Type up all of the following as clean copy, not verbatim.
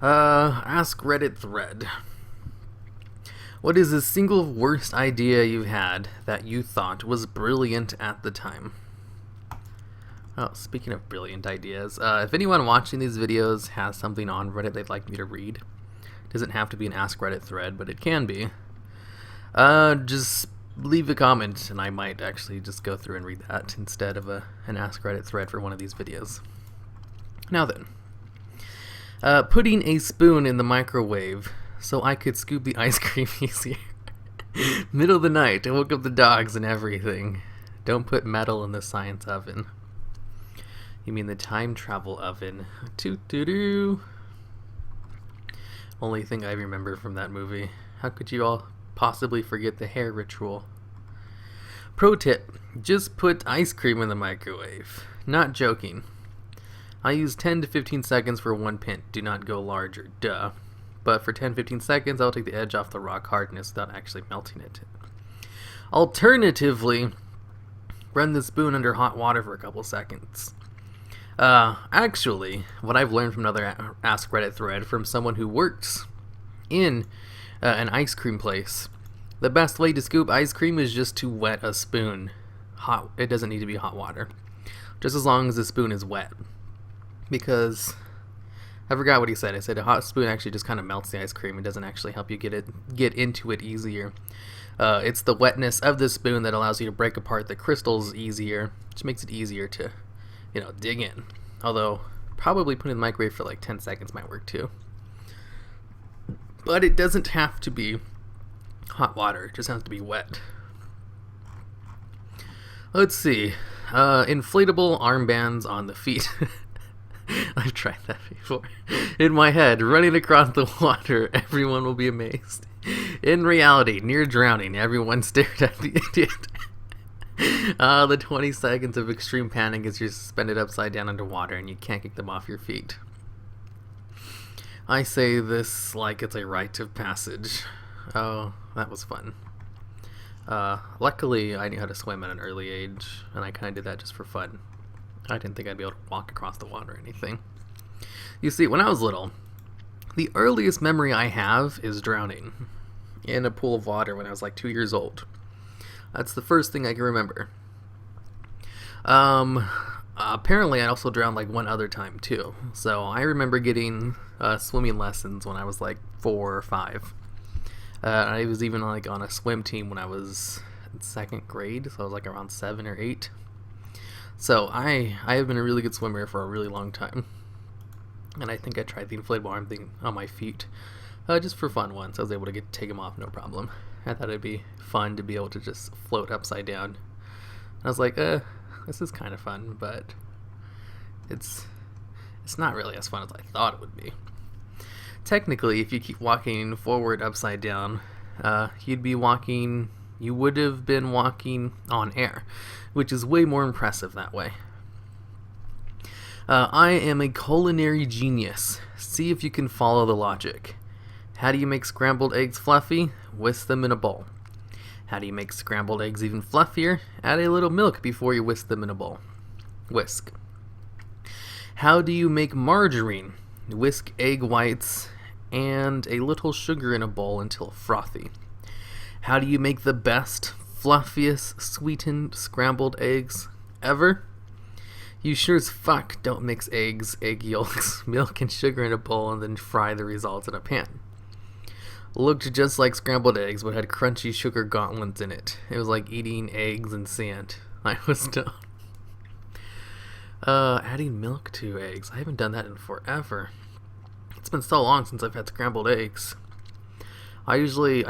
Askreddit thread. What is the single worst idea you've had that you thought was brilliant at the time? Oh, speaking of brilliant ideas, if anyone watching these videos has something on Reddit they'd like me to read, it doesn't have to be an Askreddit thread, but it can be. Just leave a comment and I might actually just go through and read that instead of an Askreddit thread for one of these videos. Now then. Putting a spoon in the microwave so I could scoop the ice cream easier. Middle of the night, I woke up the dogs and everything. Don't put metal in the science oven. You mean the time travel oven. Toot-doo-doo. Only thing I remember from that movie. How could you all possibly forget the hair ritual? Pro tip, just put ice cream in the microwave. Not joking. I use 10 to 15 seconds for one pint. Do not go larger, duh. But for 10-15 seconds, I'll take the edge off the rock hardness without actually melting it. Alternatively, run the spoon under hot water for a couple seconds. Actually, what I've learned from another Ask Reddit thread from someone who works in an ice cream place, the best way to scoop ice cream is just to wet a spoon. It doesn't need to be hot water. Just as long as the spoon is wet. Because I forgot what he said. I said a hot spoon actually just kind of melts the ice cream. It doesn't actually help you get into it easier. It's the wetness of the spoon that allows you to break apart the crystals easier, which makes it easier to, dig in. Although probably putting in the microwave for like 10 seconds might work too. But it doesn't have to be hot water. It just has to be wet. Let's see. Inflatable armbands on the feet. I've tried that before. In my head, running across the water, everyone will be amazed. In reality, near drowning, everyone stared at the idiot. The 20 seconds of extreme panic as you're suspended upside down underwater and you can't kick them off your feet. I say this like it's a rite of passage. Oh, that was fun. Luckily, I knew how to swim at an early age, and I kind of did that just for fun. I didn't think I'd be able to walk across the water or anything. You see, when I was little, the earliest memory I have is drowning in a pool of water when I was like 2 years old. That's the first thing I can remember. Apparently I also drowned like one other time too. So I remember getting swimming lessons when I was like 4 or 5. I was even like on a swim team when I was in 2nd grade, so I was like around 7 or 8. So I have been a really good swimmer for a really long time. And I think I tried the inflatable arm thing on my feet just for fun once. I was able to take them off no problem. I thought it'd be fun to be able to just float upside down. And I was like, this is kind of fun, but it's not really as fun as I thought it would be. Technically, if you keep walking forward upside down, you would have been walking on air, which is way more impressive that way. I am a culinary genius. See if you can follow the logic. How do you make scrambled eggs fluffy? Whisk them in a bowl. How do you make scrambled eggs even fluffier? Add a little milk before you whisk them in a bowl. Whisk. How do you make margarine? Whisk egg whites and a little sugar in a bowl until frothy. How do you make the best, fluffiest, sweetened scrambled eggs ever? You sure as fuck don't mix eggs, egg yolks, milk, and sugar in a bowl and then fry the results in a pan. Looked just like scrambled eggs, but had crunchy sugar gauntlets in it. It was like eating eggs and sand. I was done. Adding milk to eggs. I haven't done that in forever. It's been so long since I've had scrambled eggs. I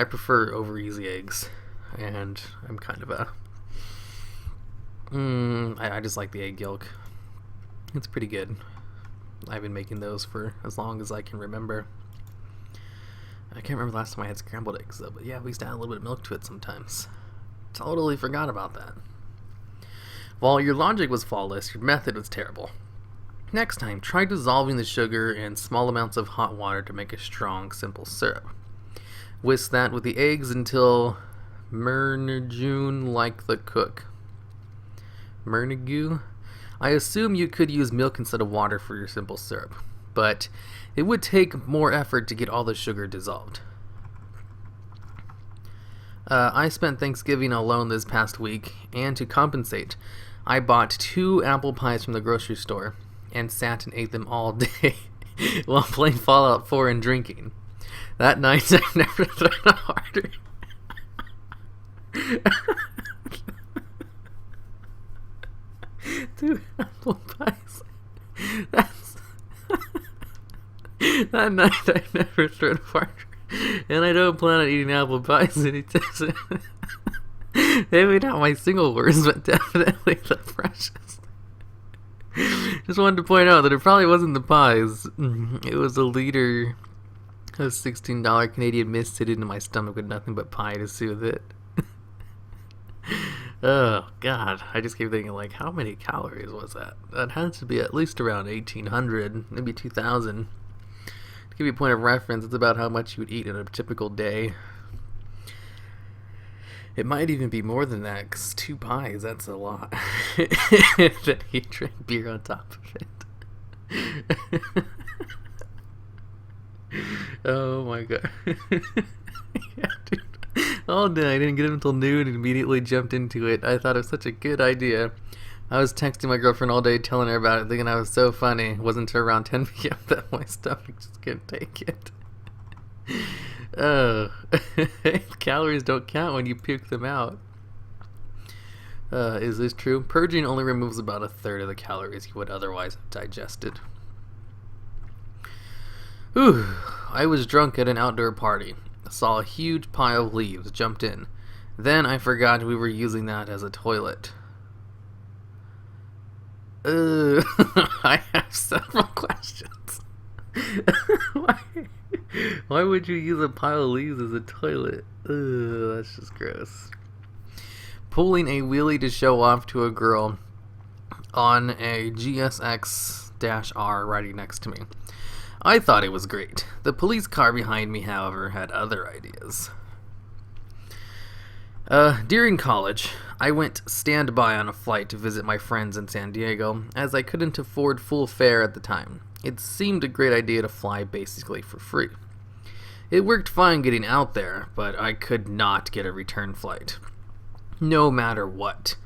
prefer over easy eggs, and I'm kind of I just like the egg yolk. It's pretty good. I've been making those for as long as I can remember. I can't remember the last time I had scrambled eggs though, but yeah, we used to add a little bit of milk to it sometimes. Totally forgot about that. While your logic was flawless, your method was terrible. Next time, try dissolving the sugar in small amounts of hot water to make a strong, simple syrup. Whisk that with the eggs until Mernajune like the cook. Mernigu? I assume you could use milk instead of water for your simple syrup. but it would take more effort to get all the sugar dissolved. I spent Thanksgiving alone this past week, and to compensate, I bought 2 apple pies from the grocery store and sat and ate them all day while playing Fallout 4 and drinking. That night, I've never thrown a harder. 2 apple pies. That's that night I've never thrown a harder. And I don't plan on eating apple pies anytime soon. Maybe not my single worst, but definitely the freshest. Just wanted to point out that it probably wasn't the pies. It was a liter of $16 Canadian Mist sitting in my stomach with nothing but pie to soothe it. Oh, God. I just keep thinking, like, how many calories was that? That had to be at least around 1,800, maybe 2,000. To give you a point of reference, it's about how much you would eat in a typical day. It might even be more than that, because 2 pies, that's a lot. Then you drink beer on top of it. Oh my god. Yeah, dude. All day, I didn't get it until noon and immediately jumped into it. I thought it was such a good idea. I was texting my girlfriend all day telling her about it, thinking I was so funny. It wasn't until around 10 p.m. that my stomach just couldn't take it. Oh, calories don't count when you puke them out. Is this true? Purging only removes about 1/3 of the calories you would otherwise have digested. Ooh, I was drunk at an outdoor party. Saw a huge pile of leaves, jumped in. Then I forgot we were using that as a toilet. I have several questions. Why would you use a pile of leaves as a toilet? That's just gross. Pulling a wheelie to show off to a girl on a GSX-R riding next to me. I thought it was great. The police car behind me, however, had other ideas. During college, I went standby on a flight to visit my friends in San Diego, as I couldn't afford full fare at the time. It seemed a great idea to fly basically for free. It worked fine getting out there, but I could not get a return flight. No matter what.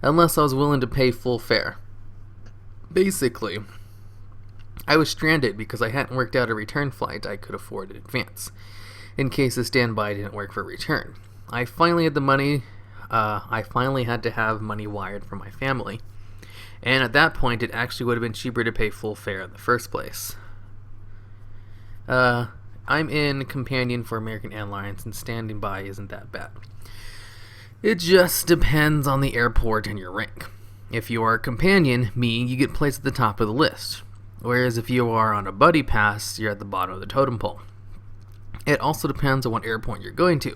Unless I was willing to pay full fare. Basically, I was stranded because I hadn't worked out a return flight I could afford in advance, in case the standby didn't work for return. I finally had the money. I finally had to have money wired from my family. And at that point, it actually would have been cheaper to pay full fare in the first place. I'm in companion for American Airlines, and standing by isn't that bad. It just depends on the airport and your rank. If you are a companion, you get placed at the top of the list. Whereas if you are on a buddy pass, you're at the bottom of the totem pole. It also depends on what airport you're going to.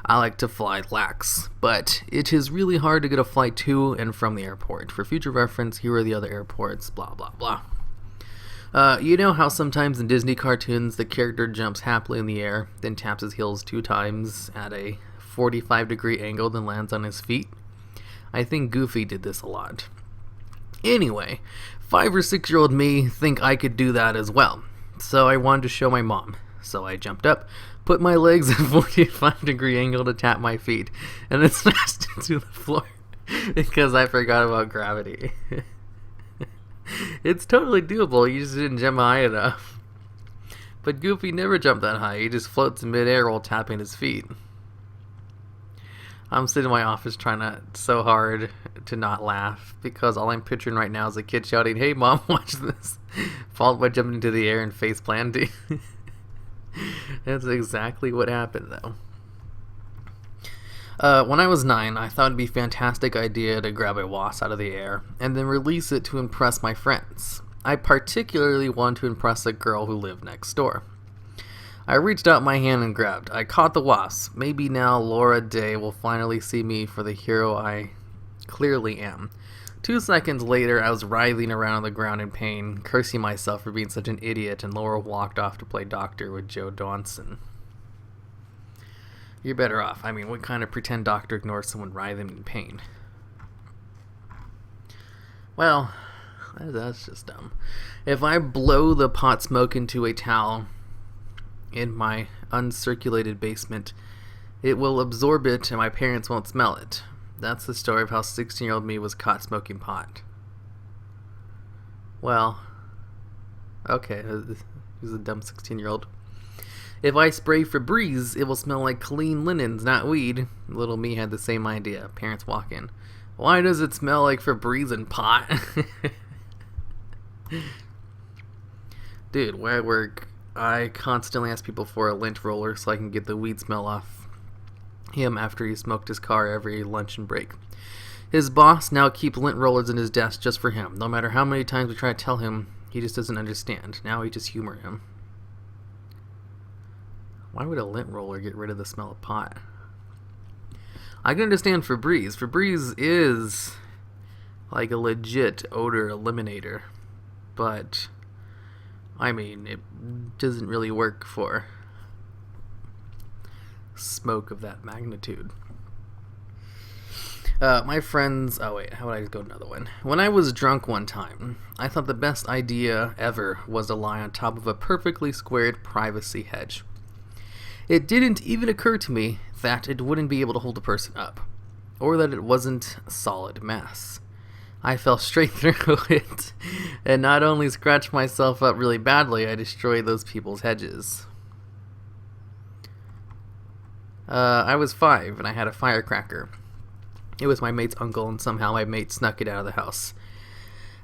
I like to fly LAX, but it is really hard to get a flight to and from the airport. For future reference, here are the other airports, blah blah blah. You know how sometimes in Disney cartoons the character jumps happily in the air, then taps his heels 2 times at a 45-degree angle, then lands on his feet? I think Goofy did this a lot. Anyway, 5 or 6-year-old me think I could do that as well, so I wanted to show my mom. So I jumped up, put my legs at a 45-degree angle to tap my feet, and then smashed into the floor because I forgot about gravity. It's totally doable, you just didn't jump high enough. But Goofy never jumped that high, he just floats in midair while tapping his feet. I'm sitting in my office trying so hard to not laugh, because all I'm picturing right now is a kid shouting, "Hey mom, watch this," followed by jumping into the air and face planting. That's exactly what happened, though. When I was 9, I thought it'd be a fantastic idea to grab a wasp out of the air and then release it to impress my friends. I particularly wanted to impress a girl who lived next door. I reached out my hand and grabbed. I caught the wasp. Maybe now Laura Day will finally see me for the hero I clearly am. 2 seconds later, I was writhing around on the ground in pain, cursing myself for being such an idiot, and Laura walked off to play doctor with Joe Dawson. You're better off. I mean, what kind of pretend doctor ignores someone writhing in pain? Well, That's just dumb. If I blow the pot smoke into a towel in my uncirculated basement, it will absorb it and my parents won't smell it. That's the story of how 16-year-old me was caught smoking pot. Well, okay, he was a dumb 16-year-old. If I spray Febreze, it will smell like clean linens, not weed. Little me had the same idea. Parents walk in. Why does it smell like Febreze and pot? Dude, where I work, I constantly ask people for a lint roller so I can get the weed smell off him after he smoked his car every lunch and break. His boss now keeps lint rollers in his desk just for him. No matter how many times we try to tell him, he just doesn't understand. Now we just humor him. Why would a lint roller get rid of the smell of pot? I can understand Febreze. Febreze is like a legit odor eliminator. But, I mean, it doesn't really work for smoke of that magnitude. My friends... Oh, wait. How would I go another one? When I was drunk one time, I thought the best idea ever was to lie on top of a perfectly squared privacy hedge. It didn't even occur to me that it wouldn't be able to hold a person up, or that it wasn't solid mass. I fell straight through it, and not only scratched myself up really badly, I destroyed those people's hedges. I was 5, and I had a firecracker. It was my mate's uncle, and somehow my mate snuck it out of the house.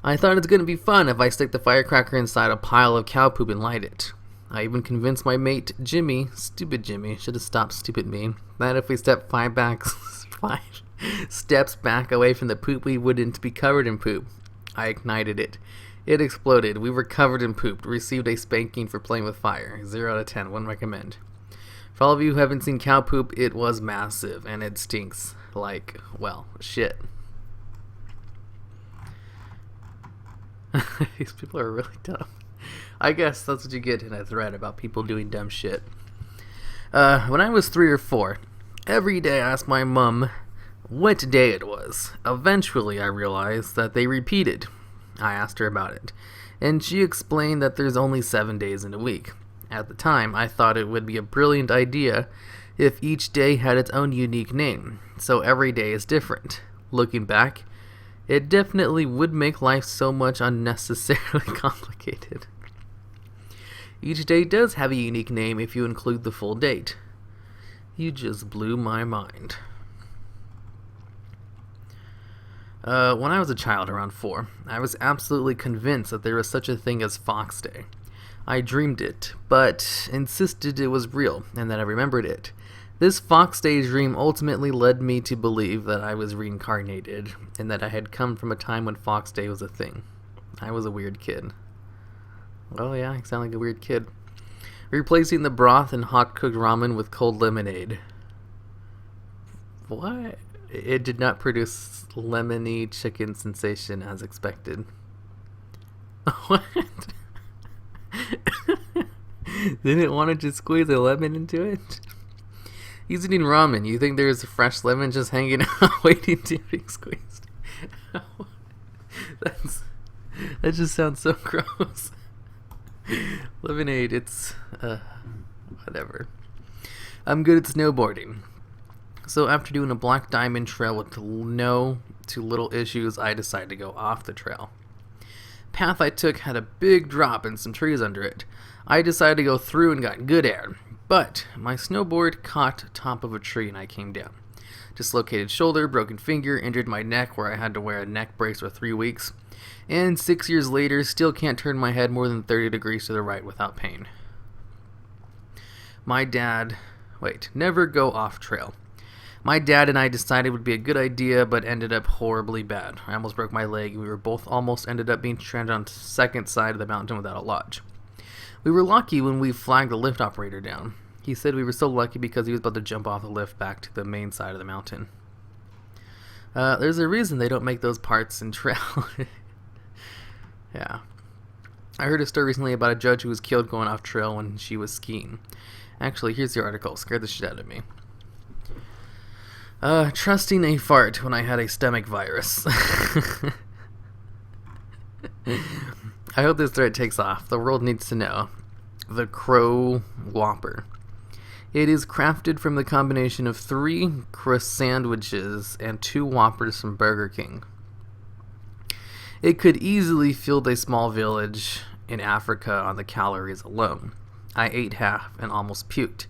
I thought it's going to be fun if I stick the firecracker inside a pile of cow poop and light it. I even convinced my mate, Jimmy, stupid Jimmy, should have stopped stupid me, that if we stepped 5 steps back away from the poop, we wouldn't be covered in poop. I ignited it. It exploded. We were covered in poop. Received a spanking for playing with fire. 0 out of 10. Wouldn't recommend. For all of you who haven't seen cow poop, it was massive, and it stinks like, well, shit. These people are really dumb. I guess that's what you get in a thread about people doing dumb shit. When I was 3 or 4, every day I asked my mom what day it was. Eventually I realized that they repeated. I asked her about it, and she explained that there's only 7 days in a week. At the time, I thought it would be a brilliant idea if each day had its own unique name, so every day is different. Looking back, it definitely would make life so much unnecessarily complicated. Each day does have a unique name if you include the full date. You just blew my mind. When I was a child, around 4, I was absolutely convinced that there was such a thing as Fox Day. I dreamed it, but insisted it was real, and that I remembered it. This Fox Day dream ultimately led me to believe that I was reincarnated, and that I had come from a time when Fox Day was a thing. I was a weird kid. Well, yeah, I sound like a weird kid. Replacing the broth and hot-cooked ramen with cold lemonade. What? It did not produce lemony chicken sensation as expected. What? Didn't want to just squeeze a lemon into it? He's eating ramen. You think there's a fresh lemon just hanging out waiting to be squeezed? That just sounds so gross. Lemonade, it's whatever. I'm good at snowboarding. So after doing a black diamond trail with no to little issues, I decided to go off the trail. Path I took had a big drop and some trees under it. I decided to go through and got good air, but my snowboard caught top of a tree and I came down. Dislocated shoulder, broken finger, injured my neck where I had to wear a neck brace for 3 weeks, and 6 years later still can't turn my head more than 30 degrees to the right without pain. Never go off trail. My dad and I decided it would be a good idea, but ended up horribly bad. I almost broke my leg, and we were both almost ended up being stranded on the second side of the mountain without a lodge. We were lucky when we flagged the lift operator down. He said we were so lucky because he was about to jump off the lift back to the main side of the mountain. There's a reason they don't make those parts in trail. Yeah. I heard a story recently about a judge who was killed going off trail when she was skiing. Actually, here's the article. Scared the shit out of me. Trusting a fart when I had a stomach virus. I hope this thread takes off. The world needs to know. The Crow Whopper. It is crafted from the combination of 3 crust sandwiches and 2 Whoppers from Burger King. It could easily field a small village in Africa on the calories alone. I ate half and almost puked.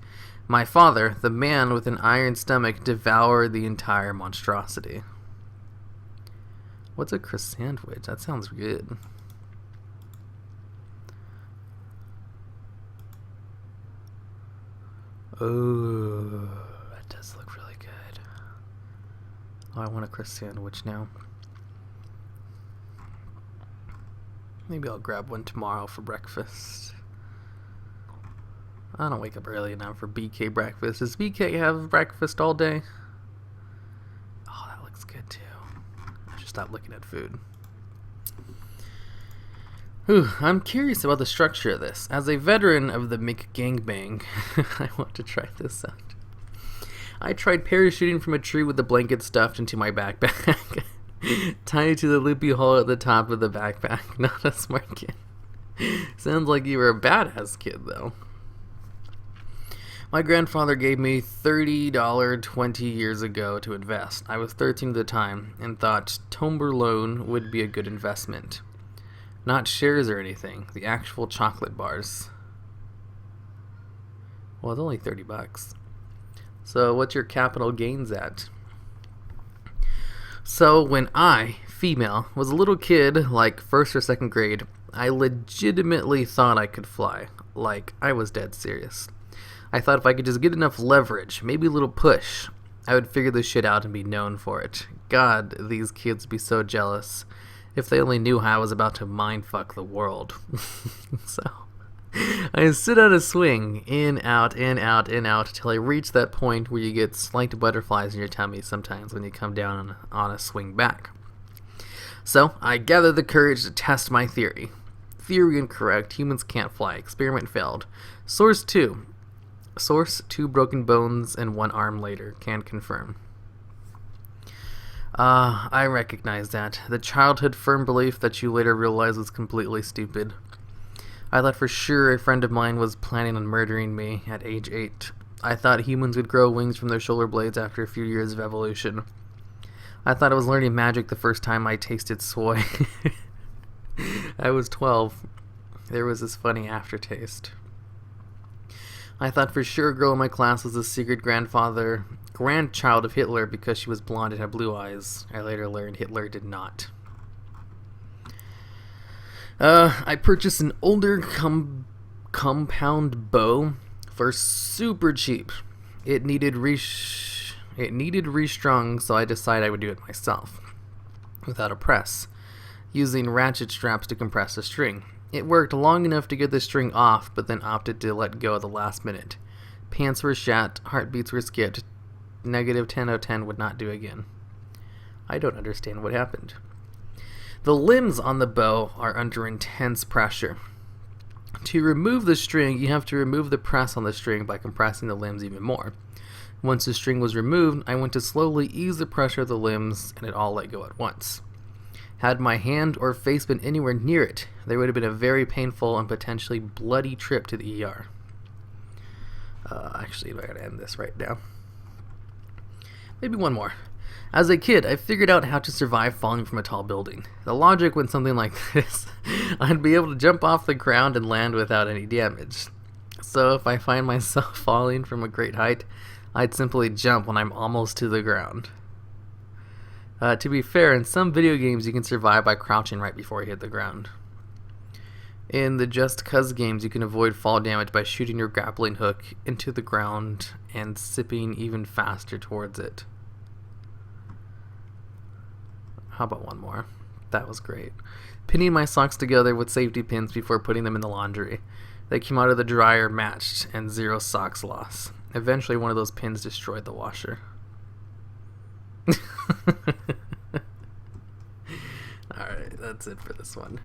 My father, the man with an iron stomach, devoured the entire monstrosity. What's a crust sandwich? That sounds good. Oh, that does look really good. Oh, I want a crust sandwich now. Maybe I'll grab one tomorrow for breakfast. I don't wake up early enough for BK breakfast. Does BK have breakfast all day? Oh, that looks good too. I should stop looking at food. Whew, I'm curious about the structure of this. As a veteran of the McGangbang, I want to try this out. I tried parachuting from a tree with the blanket stuffed into my backpack. Tied to the loopy hole at the top of the backpack. Not a smart kid. Sounds like you were a badass kid, though. My grandfather gave me $30 20 years ago to invest. I was 13 at the time and thought Tomberlone would be a good investment. Not shares or anything, the actual chocolate bars. Well, it's only $30. So what's your capital gains at? So when I, female, was a little kid, like 1st or 2nd grade, I legitimately thought I could fly. Like, I was dead serious. I thought if I could just get enough leverage, maybe a little push, I would figure this shit out and be known for it. God, these kids would be so jealous. If they only knew how I was about to mindfuck the world. So, I sit on a swing, in, out, in, out, in, out, till I reach that point where you get slight butterflies in your tummy sometimes when you come down on a swing back. So, I gather the courage to test my theory. Theory incorrect, humans can't fly, experiment failed. Source 2, 2 broken bones and 1 arm later, can confirm. I recognize that. The childhood firm belief that you later realize was completely stupid. I thought for sure a friend of mine was planning on murdering me at age 8. I thought humans would grow wings from their shoulder blades after a few years of evolution. I thought I was learning magic the first time I tasted soy. I was 12. There was this funny aftertaste. I thought for sure a girl in my class was the secret grandchild of Hitler because she was blonde and had blue eyes. I later learned Hitler did not. I purchased an older compound bow for super cheap. It needed restrung, so I decided I would do it myself, without a press, using ratchet straps to compress the string. It worked long enough to get the string off, but then opted to let go at the last minute. Pants were shat, heartbeats were skipped. Negative 10 out of 10 would not do again. I don't understand what happened. The limbs on the bow are under intense pressure. To remove the string, you have to remove the press on the string by compressing the limbs even more. Once the string was removed, I went to slowly ease the pressure of the limbs, and it all let go at once. Had my hand or face been anywhere near it, there would have been a very painful and potentially bloody trip to the ER. Actually, I gotta end this right now. Maybe one more. As a kid, I figured out how to survive falling from a tall building. The logic went something like this. I'd be able to jump off the ground and land without any damage. So if I find myself falling from a great height, I'd simply jump when I'm almost to the ground. To be fair, in some video games you can survive by crouching right before you hit the ground. In the Just Cuz games, you can avoid fall damage by shooting your grappling hook into the ground and zipping even faster towards it. How about one more? That was great. Pinning my socks together with safety pins before putting them in the laundry. They came out of the dryer matched and 0 socks loss. Eventually one of those pins destroyed the washer. Alright, that's it for this one.